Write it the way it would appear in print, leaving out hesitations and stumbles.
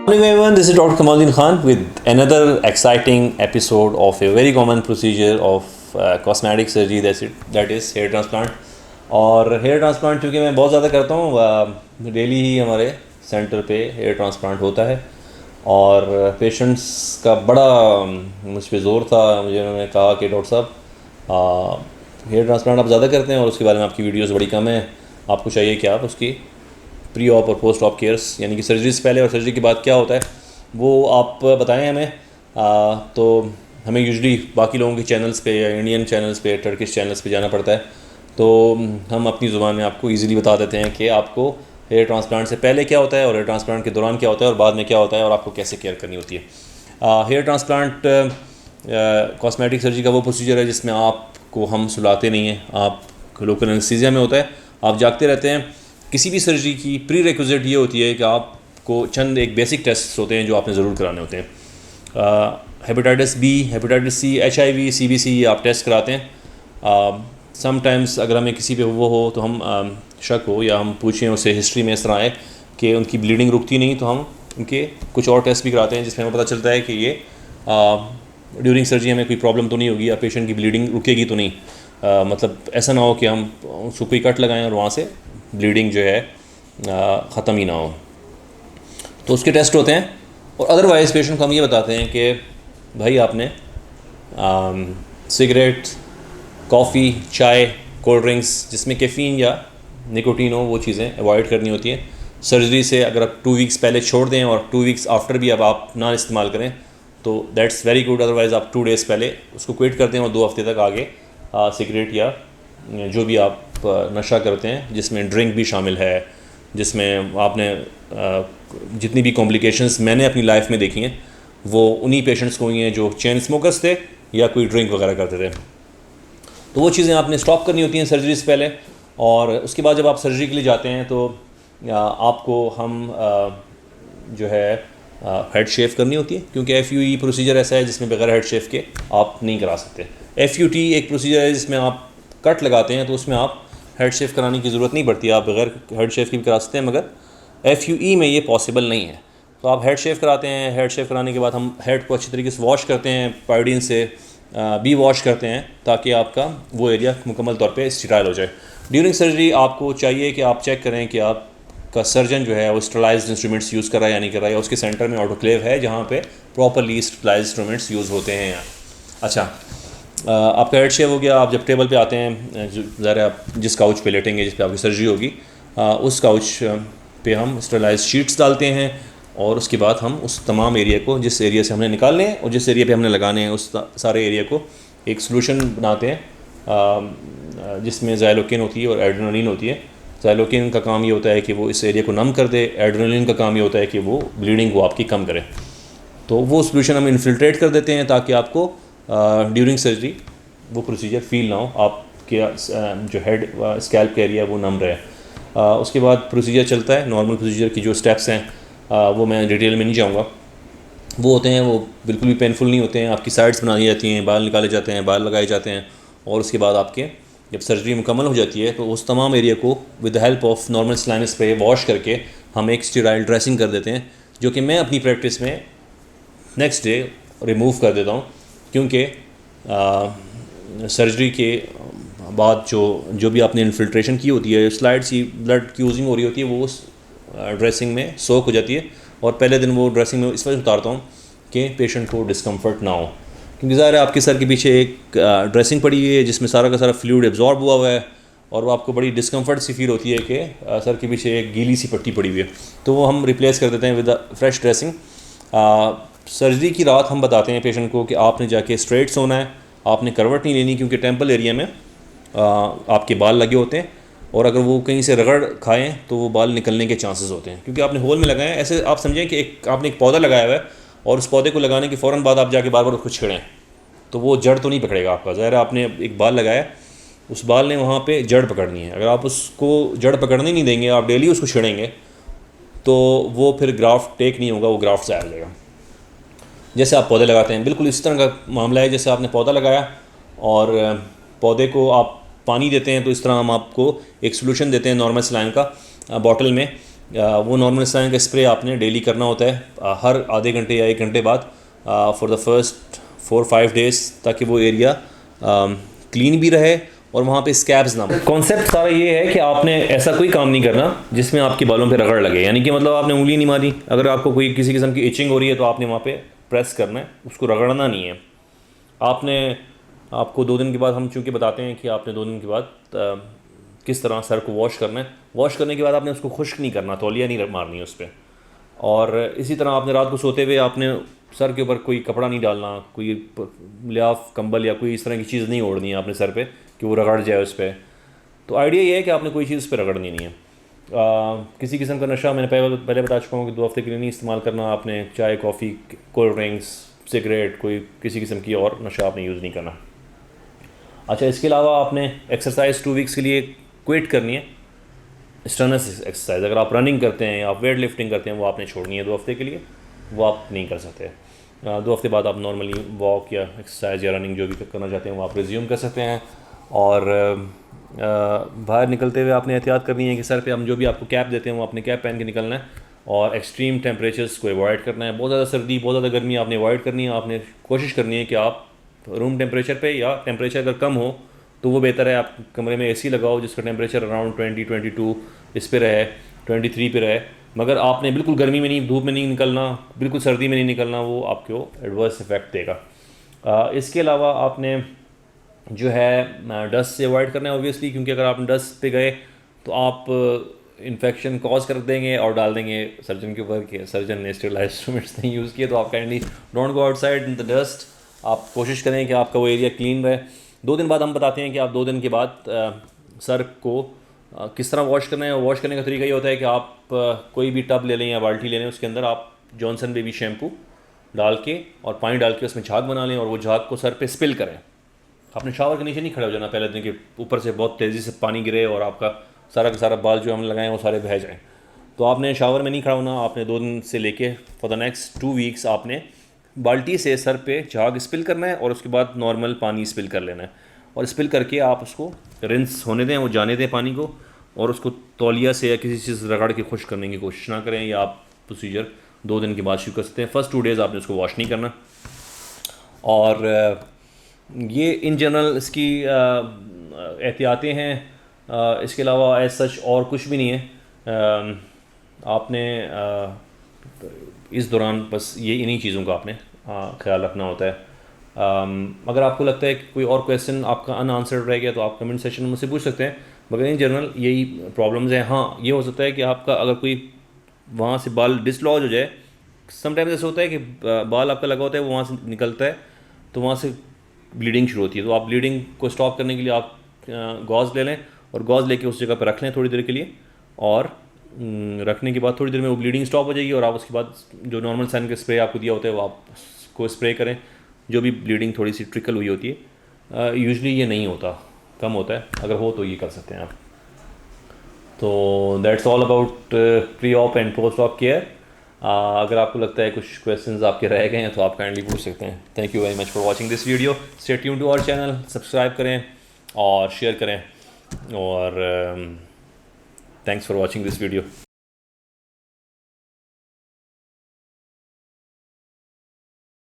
Morning everyone, this is Dr. Kamal Ud Din Khan with another exciting episode of a very common procedure of cosmetic surgery, that is hair transplant. और hair transplant चूँकि मैं बहुत ज़्यादा करता हूँ, daily ही हमारे centre पे hair transplant होता है और पेशेंट्स का बड़ा मुझ पे ज़ोर था। मुझे उन्होंने कहा कि डॉक्टर साहब हेयर ट्रांसप्लांट आप ज़्यादा करते हैं और उसके बारे में आपकी वीडियोस बड़ी कम है, आपको चाहिए कि आप उसकी प्री ऑप और पोस्ट ऑप केयर्स यानी कि सर्जरी से पहले और सर्जरी के बाद क्या होता है वो आप बताएं हमें। तो हमें यूजुअली बाकी लोगों के चैनल्स पे या इंडियन चैनल्स पे, टर्किश चैनल्स पे जाना पड़ता है, तो हम अपनी ज़ुबान में आपको इजीली बता देते हैं कि आपको हेयर ट्रांसप्लांट से पहले क्या होता है और हेयर ट्रांसप्लांट के दौरान क्या होता है और बाद में क्या होता है और आपको कैसे केयर करनी होती है। हेयर ट्रांसप्लांट कॉस्मेटिक सर्जरी का वो प्रोसीजर है जिसमें आपको हम सुलाते नहीं हैं, आप लोकल एनेस्थीसिया में होता है, आप जागते रहते हैं। किसी भी सर्जरी की प्री रिक्विजिट ये होती है कि आपको चंद एक बेसिक टेस्ट होते हैं जो आपने ज़रूर कराने होते हैं। Hepatitis B, hepatitis C, HIV, CBC ये आप टेस्ट कराते हैं। समटाइम्स अगर हमें किसी पे वो हो तो हम शक हो या हम पूछें उससे हिस्ट्री में इस तरह आए कि उनकी ब्लीडिंग रुकती नहीं, तो हम उनके कुछ और टेस्ट भी कराते हैं जिसमें हमें पता चलता है कि ये ड्यूरिंग सर्जरी हमें कोई प्रॉब्लम तो नहीं होगी या पेशेंट की ब्लीडिंग रुकेगी तो नहीं। मतलब ऐसा ना हो कि हम उसको कोई कट लगाएं और वहाँ से ब्लीडिंग जो है ख़त्म ही ना हो, तो उसके टेस्ट होते हैं। और अदरवाइज़ पेशेंट को हम ये बताते हैं कि भाई आपने सिगरेट, कॉफ़ी, चाय, कोल्ड ड्रिंक्स जिसमें कैफ़ीन या निकोटीन हो वो चीज़ें अवॉइड करनी होती हैं। सर्जरी से अगर आप 2 वीक्स पहले छोड़ दें और 2 वीक्स आफ्टर भी अब आप ना इस्तेमाल करें तो दैट्स वेरी गुड। अदरवाइज़ आप 2 डेज़ पहले उसको क्विट कर दें और 2 हफ्ते तक आगे सिगरेट या जो भी आप नशा करते हैं जिसमें ड्रिंक भी शामिल है, जिसमें आपने जितनी भी कॉम्प्लिकेशंस मैंने अपनी लाइफ में देखी हैं वो उन्हीं पेशेंट्स को हुई हैं जो चेन स्मोकर्स थे या कोई ड्रिंक वगैरह करते थे। तो वो चीज़ें आपने स्टॉप करनी होती हैं सर्जरी से पहले। और उसके बाद जब आप सर्जरी के लिए जाते हैं तो आपको हम जो है हेड शेव करनी होती है, क्योंकि FUE प्रोसीजर ऐसा है जिसमें बगैर हेड शेव के आप नहीं करा सकते। FUT एक प्रोसीजर है जिसमें आप कट लगाते हैं, तो उसमें आप हेड शेव कराने की ज़रूरत नहीं पड़ती, आप बगैर हेड शेव की भी करा सकते हैं, मगर FUE में ये पॉसिबल नहीं है। तो आप हेड शेव कराते हैं, हेड शेव कराने के बाद हम हेड को अच्छी तरीके से वॉश करते हैं, पायोडीन से भी वॉश करते हैं ताकि आपका वो एरिया मुकम्मल तौर पे स्टेराइल हो जाए। ड्यूरिंग सर्जरी आपको चाहिए कि आप चेक करें कि आपका सर्जन जो है वो स्टेरलाइज्ड इंस्ट्रूमेंट्स यूज़ कर रहा है या नहीं कर रहा है, या उसके सेंटर में ऑटोक्लेव है जहाँ पे प्रॉपरली स्टेरलाइज्ड इंस्ट्रूमेंट्स यूज़ होते हैं। अच्छा, आपका हेड शेव हो गया। आप जब टेबल पे आते हैं, ज़रा आप जिस काउच पे लेटेंगे जिस पे आपकी सर्जरी होगी उस काउच पे हम स्टेरलाइज शीट्स डालते हैं और उसके बाद हम उस तमाम एरिया को, जिस एरिया से हमने निकालने हैं और जिस एरिया पे हमने लगाने हैं, उस सारे एरिया को एक सॉल्यूशन बनाते हैं जिसमें ज़ाइलोकिन होती है और एड्रेनलिन होती है। ज़ाइलोकिन का काम ये होता है कि वो इस एरिया को नम कर दे, एड्रेनलिन का काम ये होता है कि वो ब्लीडिंग को आपकी कम करे। तो वो सॉल्यूशन हम इन्फिल्ट्रेट कर देते हैं ताकि आपको ड्यूरिंग सर्जरी वो प्रोसीजर फील ना हो, आपके जो हेड स्कैल्प का एरिया वो नम रहे। उसके बाद प्रोसीजर चलता है। नॉर्मल प्रोसीजर की जो स्टेप्स हैं वो मैं डिटेल में नहीं जाऊँगा, वो होते हैं, वो बिल्कुल भी पेनफुल नहीं होते हैं। आपकी साइड्स बना दी जाती हैं, बाल निकाले जाते हैं, बाल लगाए जाते हैं और उसके बाद आपके जब सर्जरी मुकम्मल हो जाती है तो उस तमाम एरिया को with the help of normal saline spray wash करके हम एक स्टेराइल ड्रेसिंग कर देते हैं, जो कि मैं अपनी प्रैक्टिस में नेक्स्ट डे रिमूव कर देता हूँ, क्योंकि सर्जरी के बाद जो भी आपने इन्फिल्ट्रेशन की होती है, स्लाइड सी ब्लड की यूजिंग हो रही होती है, वो उस ड्रेसिंग में सोक हो जाती है। और पहले दिन वो ड्रेसिंग में इस वजह से उतारता हूँ कि पेशेंट को डिस्कम्फर्ट ना हो, क्योंकि ज़ाहिर है आपके सर के पीछे एक ड्रेसिंग पड़ी हुई है जिसमें सारा का सारा फ्लूइड एब्जॉर्ब हुआ हुआ है और वो आपको बड़ी डिस्कम्फर्ट सी फील होती है कि सर के पीछे एक गीली सी पट्टी पड़ी हुई है, तो वो हम रिप्लेस कर देते हैं विद फ्रेश ड्रेसिंग। सर्जरी की रात हम बताते हैं पेशेंट को कि आपने जाके स्ट्रेट सोना है, आपने करवट नहीं लेनी, क्योंकि टेम्पल एरिया में आपके बाल लगे होते हैं और अगर वो कहीं से रगड़ खाएं तो वो बाल निकलने के चांसेस होते हैं, क्योंकि आपने होल में लगाए हैं। ऐसे आप समझें कि आपने एक पौधा लगाया हुआ है और उस पौधे को लगाने के फ़ौरन बाद आप जाके बार बार उसको छेड़ें तो वो जड़ तो नहीं पकड़ेगा आपका। ज़ाहिर आपने एक बाल लगाया, उस बाल ने वहाँ पे जड़ पकड़नी है। अगर आप उसको जड़ पकड़ने नहीं देंगे, आप डेली उसको छेड़ेंगे तो वो फिर ग्राफ्ट टेक नहीं होगा, वो ग्राफ्ट ज़ाया हो जाएगा। जैसे आप पौधे लगाते हैं, बिल्कुल इस तरह का मामला है। जैसे आपने पौधा लगाया और पौधे को आप पानी देते हैं, तो इस तरह हम आपको एक सॉल्यूशन देते हैं नॉर्मल सलाइन का बॉटल में, वो नॉर्मल स्टैंड का स्प्रे आपने डेली करना होता है, हर आधे घंटे या 1 घंटे बाद, फॉर द फर्स्ट 4-5 डेज़, ताकि वो एरिया क्लीन भी रहे और वहाँ पे स्कैब्स ना हो। कॉन्सेप्ट सारा ये है कि आपने ऐसा कोई काम नहीं करना जिसमें आपके बालों पे रगड़ लगे, यानी कि मतलब आपने उंगली नहीं मारी, अगर आपको कोई किसी किस्म की इचिंग हो रही है तो आपने वहाँ पे प्रेस करना है, उसको रगड़ना नहीं है। आपको 2 दिन के बाद हम चूँकि बताते हैं कि आपने 2 दिन के बाद किस तरह सर को वॉश करना है। वॉश करने के बाद आपने उसको खुश्क नहीं करना, तौलिया नहीं मारनी है उस पर। और इसी तरह आपने रात को सोते हुए आपने सर के ऊपर कोई कपड़ा नहीं डालना, कोई लियाफ कंबल या कोई इस तरह की चीज़ नहीं ओढ़नी है आपने सर पे कि वो रगड़ जाए उस पर। तो आइडिया ये है कि आपने कोई चीज़ उस पर रगड़नी नहीं है। किसी किस्म का नशा मैंने पहले बता चुका हूँ कि 2 हफ्ते के लिए नहीं इस्तेमाल करना आपने। चाय, कॉफ़ी, कोल्ड ड्रिंक्स, सिगरेट, कोई किसी किस्म की और नशा आपने यूज़ नहीं करना। अच्छा, इसके अलावा आपने एक्सरसाइज 2 वीक्स के लिए क्विट करनी है। स्ट्रेनस एक्सरसाइज, अगर आप रनिंग करते हैं या आप वेट लिफ्टिंग करते हैं, वो आपने छोड़नी है 2 हफ्ते के लिए, वो आप नहीं कर सकते। 2 हफ्ते बाद आप नॉर्मली वॉक या एक्सरसाइज या रनिंग जो भी करना चाहते हैं वो आप रिज्यूम कर सकते हैं। और बाहर निकलते हुए आपने एहतियात करनी है कि सर पे हम जो भी आपको कैप देते हैं वो आपने कैप पहन के निकलना है, और एक्सट्रीम टेम्परेचर्स को अवॉइड करना है। बहुत ज़्यादा सर्दी, बहुत ज़्यादा गर्मी आपने अवॉइड करनी है। आपने कोशिश करनी है कि आप रूम टेम्परेचर पे, या टेम्परेचर अगर कम हो तो वो बेहतर है आप कमरे में एसी लगाओ जिसका टेम्परेचर अराउंड 20-22 इस पे रहे, 23 पे रहे। मगर आपने बिल्कुल गर्मी में नहीं, धूप में नहीं निकलना, बिल्कुल सर्दी में नहीं निकलना, वो आपको एडवर्स इफेक्ट देगा। इसके अलावा आपने जो है डस्ट से अवॉइड करना है ऑब्वियसली, क्योंकि अगर आप डस्ट पे गए तो आप इन्फेक्शन कॉज कर देंगे और डाल देंगे सर्जन के ऊपर कि सर्जन ने स्टेरिलाइज इंस्ट्रूमेंट्स नहीं यूज़ किए। तो आप kindly don't go outside in the dust. आप कोशिश करें कि आपका वो एरिया क्लीन रहे। 2 दिन बाद हम बताते हैं कि आप 2 दिन के बाद सर को किस तरह वॉश करना है। वॉश करने का तरीका ये होता है कि आप कोई भी टब ले लें या बाल्टी ले लें, उसके अंदर आप जॉनसन बेबी शैम्पू डाल के और पानी डाल के उसमें झाग बना लें और वो झाग को सर पे स्पिल करें। आपने शावर के नीचे नहीं खड़े हो जाना पहले दिन के, ऊपर से बहुत तेज़ी से पानी गिरे और आपका सारा का सारा बाल जो हमने लगाए वो सारे बह जाएँ। तो आपने शावर में नहीं खड़ा होना। आपने 2 दिन से लेके फॉर द नेक्स्ट 2 वीक्स आपने बाल्टी से सर पे झाग स्पिल करना है और उसके बाद नॉर्मल पानी स्पिल कर लेना है। और स्पिल करके आप उसको रिंस होने दें, वो जाने दें पानी को, और उसको तौलिया से या किसी चीज़ रगड़ के खुश करने की कोशिश ना करें। या आप प्रोसीजर 2 दिन के बाद शुरू कर सकते हैं। फर्स्ट 2 डेज़ आपने उसको वॉश नहीं करना। और ये इन जनरल इसकी एहतियातें हैं। इसके अलावा एज सच और कुछ भी नहीं है। आपने इस दौरान बस ये इन्हीं चीज़ों का आपने ख्याल रखना होता है। अगर आपको लगता है कि कोई और क्वेश्चन आपका अनआंसर्ड रह गया तो आप कमेंट सेशन में मुझसे पूछ सकते हैं। मगर इन जनरल यही प्रॉब्लम्स हैं। हाँ, ये हो सकता है कि आपका अगर कोई वहाँ से बाल डिसलॉज हो जाए। समटाइम्स ऐसा होता है कि बाल आपका लगा होता है, वो वहाँ से निकलता है तो वहाँ से ब्लीडिंग शुरू होती है। तो आप ब्लीडिंग को स्टॉप करने के लिए आप गॉज ले लें और गॉज लेके उस जगह पर रख लें थोड़ी देर के लिए, और रखने के बाद थोड़ी देर में वो ब्लीडिंग स्टॉप हो जाएगी। और आप उसके बाद जो नॉर्मल सन का स्प्रे आपको दिया होता है वो आप उसको स्प्रे करें, जो भी ब्लीडिंग थोड़ी सी ट्रिकल हुई होती है। यूजुअली ये नहीं होता, कम होता है, अगर हो तो ये कर सकते हैं आप। तो that's all about pre op and post op care. अगर आपको लगता है कुछ क्वेश्चंस आपके रह गए हैं तो आप काइंडली पूछ सकते हैं। Thank you very much for watching this video. Stay tuned to our channel, subscribe करें और शेयर करें, और thanks for watching this video.